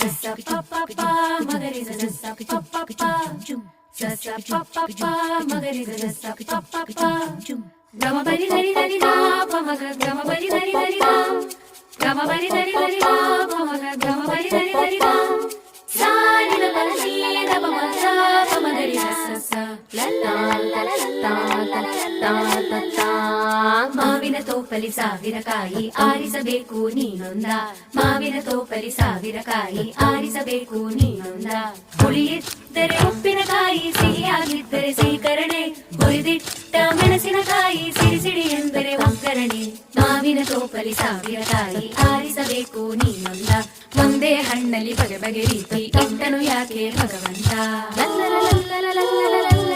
sa pa pa pa magari sa sa pa pa pa sa sa pa pa pa magari sa sa pa pa pa gama bari dari dari da pa maga gama bari dari dari da gama bari dari dari da pa maga gama bari dari dari da sa ni la la ni da pa ma sa pa magari sa sa la la la la la la la la ಮಾವಿನ ತೋಪಲಿ ಸಾವಿರ ಕಾಯಿ ಆರಿಸಬೇಕು ನೀನೊಂದ ಮಾವಿನ ತೋಪಲಿ ಸಾವಿರ ಕಾಯಿ ಆರಿಸಬೇಕು ನೀನೊಂದ ಹುಳಿಯಿದ್ದರೆ ಉಪ್ಪಿನಕಾಯಿ ಸಿಹಿಯಾಗಿದ್ದರೆ ಸೀಕರಣೆ ಹುರಿದಿಟ್ಟ ಮೆಣಸಿನಕಾಯಿ ಸಿಡಿ ಸಿಡಿ ಎಂದರೆ ಒಗ್ಗರಣೆ ಮಾವಿನ ತೋಪಲಿ ಸಾವಿರ ಕಾಯಿ ಆರಿಸಬೇಕು ನೀನೊಂದ ಒಂದೇ ಹಣ್ಣಲ್ಲಿ ಬಗೆ ಬಗೆ ರೀತಿ ಇಟ್ಟನು ಯಾಕೆ ಭಗವಂತ ಲಲ್ಲ ಲಲ್ಲ ಲಲ್ಲ ಲಲ್ಲ